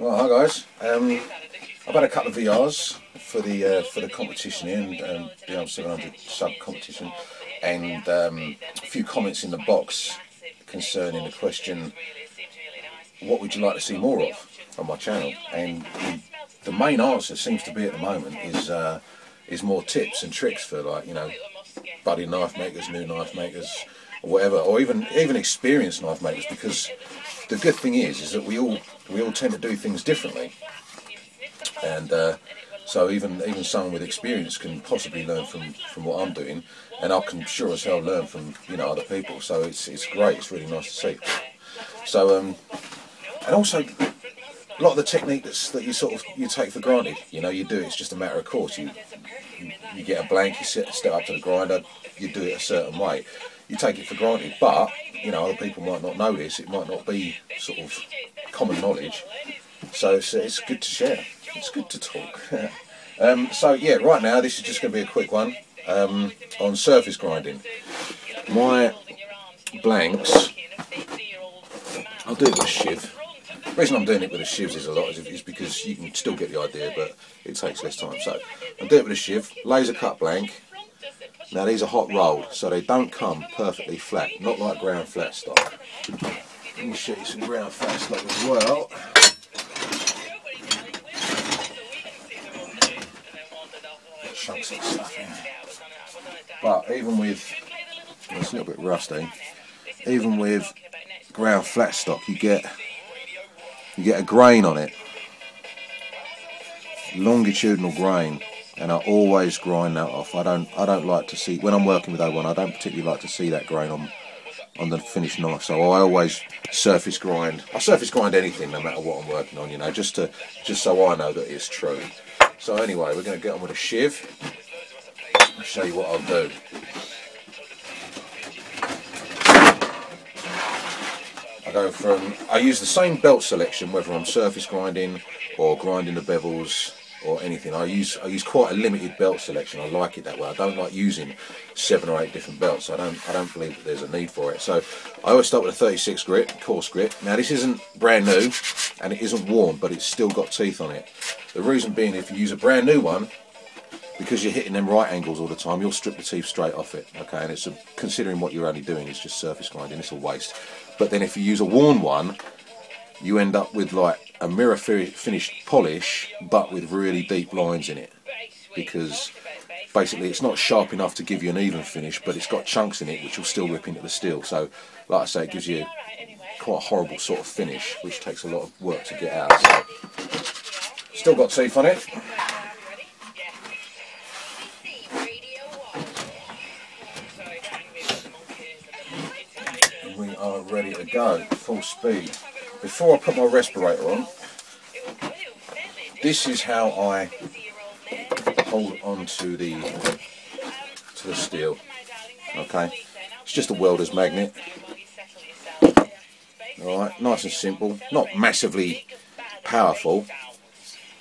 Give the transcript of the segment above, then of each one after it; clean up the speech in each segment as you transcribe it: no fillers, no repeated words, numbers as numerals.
Well, hi guys. I've had a couple of VRs for the competition here, and the 700 sub competition, and a few comments in the box concerning the question, what would you like to see more of on my channel? And the main answer seems to be at the moment is more tips and tricks for, like, you know, budding knife makers, new knife makers, or whatever, or even experienced knife makers, because the good thing is that we all tend to do things differently, and so even someone with experience can possibly learn from what I'm doing, and I can sure as hell learn from, you know, other people. So it's great. It's really nice to see. So and also a lot of the techniques that you take for granted, you know, you do it. It's just a matter of course. You get a blank, you step up to the grinder, you do it a certain way. You take it for granted, but you know, other people might not know this. It might not be sort of common knowledge. So it's good to share. It's good to talk. So yeah, right now this is just going to be a quick one on surface grinding. My blanks, I'll do it with a shiv. The reason I'm doing it with a shiv is because you can still get the idea, but it takes less time. So I'll do it with a shiv, laser cut blank. Now these are hot rolled, so they don't come perfectly flat, not like ground flat stock. Let me show you some ground flat stock as well. Chunks of stuff in. But even with, it's a little bit rusty, even with ground flat stock, you get a grain on it, longitudinal grain. And I always grind that off. I don't like to see, when I'm working with O1, I don't particularly like to see that grain on the finished knife. So I always surface grind. I surface grind anything, no matter what I'm working on, you know, just so I know that it's true. So anyway, we're going to get on with a shiv. I'll show you what I'll do. I use the same belt selection whether I'm surface grinding or grinding the bevels or anything. I use quite a limited belt selection. I like it that way. I don't like using 7 or 8 different belts. I don't believe that there's a need for it. So I always start with a 36 grit, coarse grit. Now this isn't brand new and it isn't worn, but it's still got teeth on it. The reason being, if you use a brand new one, because you're hitting them right angles all the time, you'll strip the teeth straight off it. Okay, and it's considering what you're only doing is just surface grinding, it's a waste. But then if you use a worn one, you end up with like a mirror finished polish, but with really deep lines in it, because basically it's not sharp enough to give you an even finish, but it's got chunks in it which will still rip into the steel. So like I say, it gives you quite a horrible sort of finish, which takes a lot of work to get out. So still got teeth on it. And we are ready to go, full speed. Before I put my respirator on, this is how I hold on to the steel. Okay, it's just a welder's magnet. Alright, nice and simple, not massively powerful,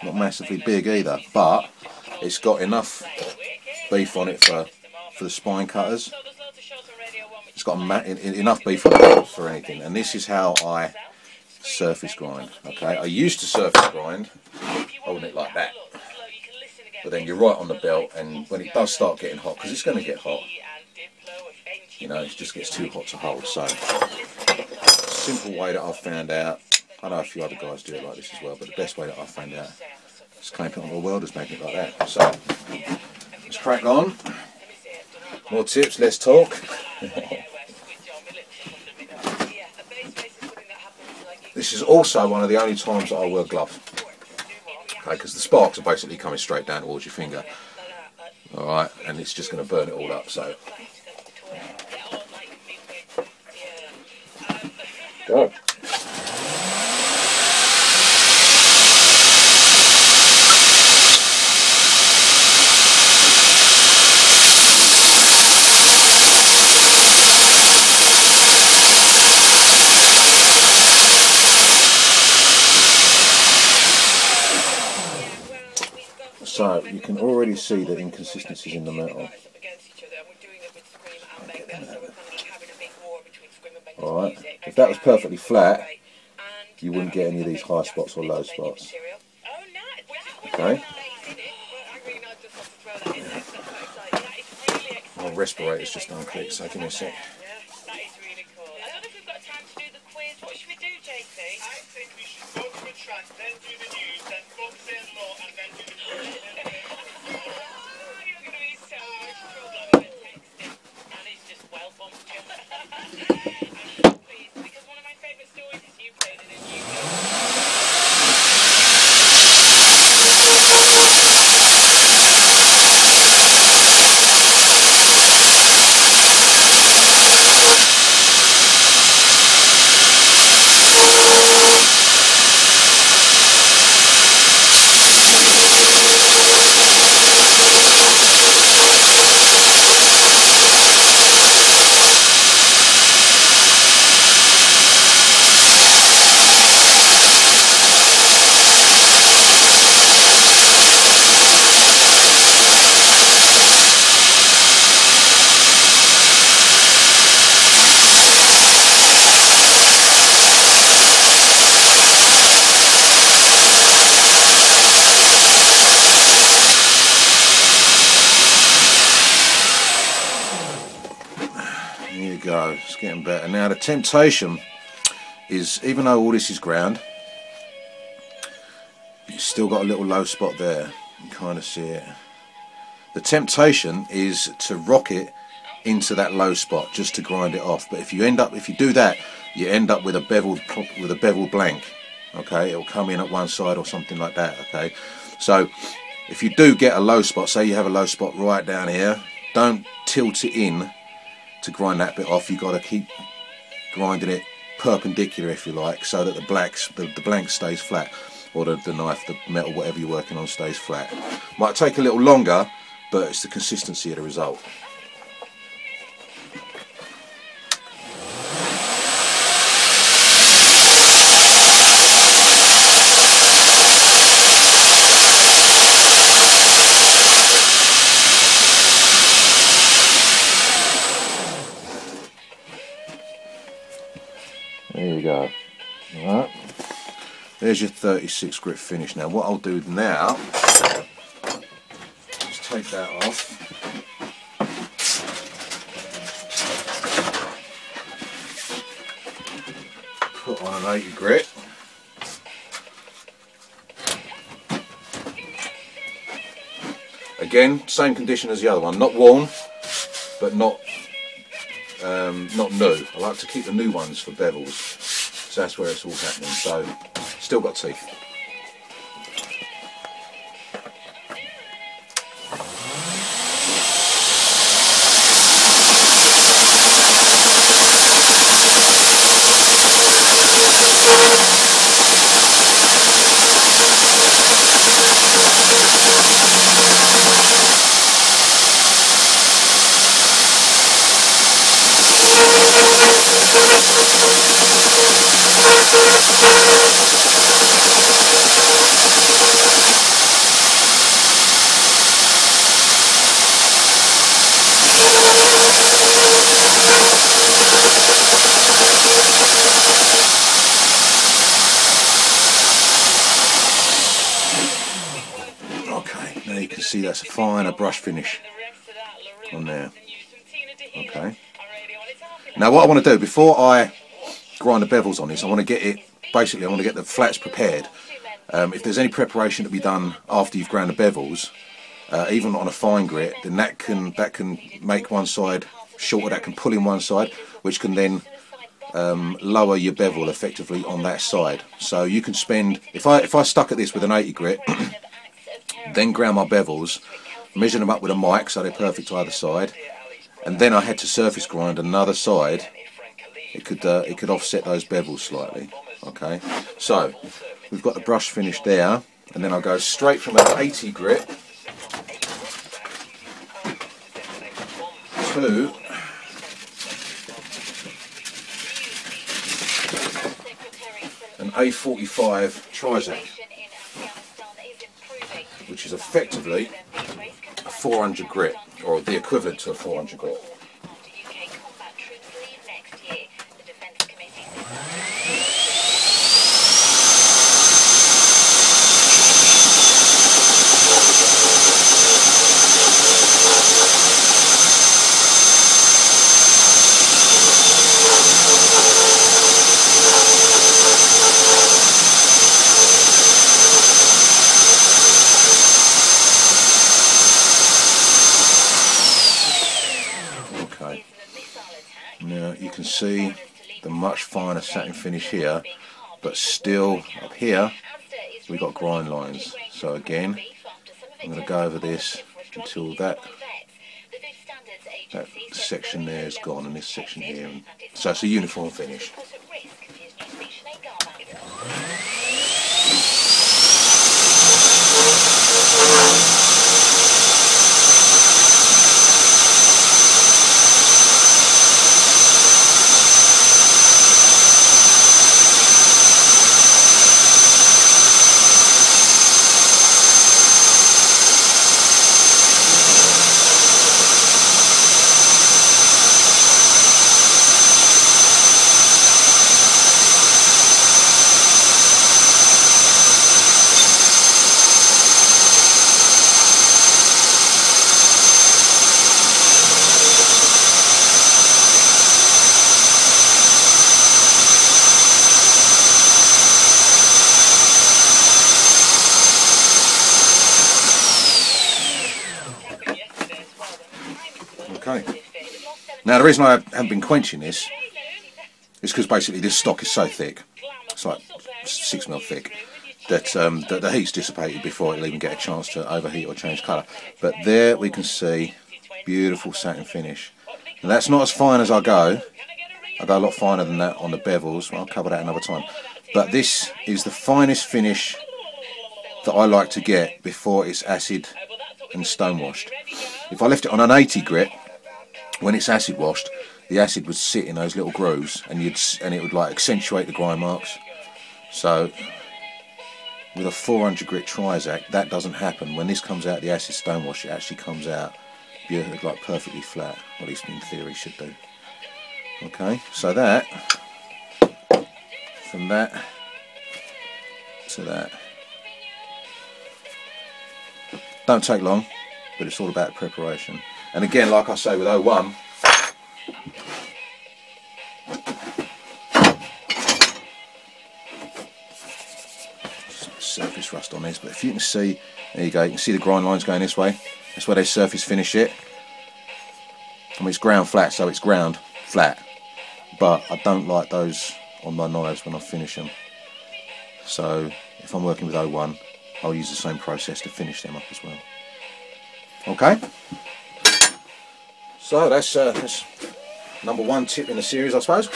not massively big either, but it's got enough beef on it for the spine cutters. It's got enough beef on it for anything, and this is how I surface grind. Okay, I used to surface grind holding it like that, but then you're right on the belt, and when it does start getting hot, because it's going to get hot, you know, it just gets too hot to hold. So simple way that I've found out, I know a few other guys do it like this as well, but the best way that I've found out is clamp it onto a welder's magnet like that. So let's crack on. More tips, less talk. This is also one of the only times that I wear gloves, okay, because the sparks are basically coming straight down towards your finger. Alright, and it's just going to burn it all up, so go. So you can already see the inconsistencies in the metal. Alright, if that was perfectly flat, you wouldn't get any of these high spots or low spots. Okay. My respirator's just unclicked, so give me a sec. What should we do, JC? I think we should go to a track, then do the news, then box in law, and then do the quiz. You're going to be so much trouble. I'm going to text him, and he's just well bumped you. I'm so pleased, because one of my favourite stories is you played in a new go, it's getting better. Now the temptation is, even though all this is ground, you've still got a little low spot there. You can kind of see it. The temptation is to rock it into that low spot just to grind it off. But if you do that, you end up with a beveled blank. Okay, it'll come in at one side or something like that. Okay, so if you do get a low spot, say you have a low spot right down here, don't tilt it in to grind that bit off. You've got to keep grinding it perpendicular, if you like, so that the blank stays flat, or the knife, the metal, whatever you're working on, stays flat. Might take a little longer, but it's the consistency of the result. There you go. Alright. There's your 36 grit finish. Now what I'll do now is take that off. Put on an 80 grit. Again, same condition as the other one. Not worn, but not new. I like to keep the new ones for bevels, so that's where it's all happening. So still got teeth. Okay, now you can see that's a finer brush finish on there. Okay. Now what I want to do before I grind the bevels on this, I want to get the flats prepared. If there's any preparation to be done after you've ground the bevels, even on a fine grit, then that can make one side shorter, that can pull in one side, which can then lower your bevel effectively on that side. So you can spend, if I stuck at this with an 80 grit, then ground my bevels, measure them up with a mic so they're perfect to either side, and then I had to surface grind another side, it could offset those bevels slightly. Okay, so we've got the brush finish there, and then I'll go straight from an 80 grit to an A45 Trizak, which is effectively a 400 grit, or the equivalent to a 400 grit. see the much finer satin finish here, but still up here we've got grind lines. So again, I'm going to go over this until that section there is gone and this section here. And so it's a uniform finish. Okay. Now the reason I haven't been quenching this is because basically this stock is so thick, it's like 6mm thick, that the heat's dissipated before it'll even get a chance to overheat or change colour. But there we can see beautiful satin finish. And that's not as fine as I go a lot finer than that on the bevels. Well, I'll cover that another time. But this is the finest finish that I like to get before it's acid and stone washed. If I left it on an 80 grit, when it's acid washed, the acid would sit in those little grooves and it would like accentuate the grind marks. So with a 400 grit Trizact, that doesn't happen. When this comes out the acid stone wash, it actually comes out like perfectly flat, or at least in theory should do. Okay, so that, from that to that, don't take long, but it's all about preparation. And again, like I say with 01, surface rust on this, but if you can see, there you go, you can see the grind lines going this way. That's where they surface finish it. I mean, it's ground flat, so it's ground flat, but I don't like those on my knives when I finish them. So if I'm working with 01, I'll use the same process to finish them up as well. Okay, so that's number 1 tip in the series, I suppose.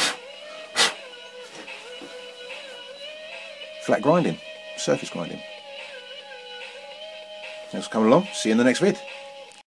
Flat grinding, surface grinding. Thanks for coming along. See you in the next vid.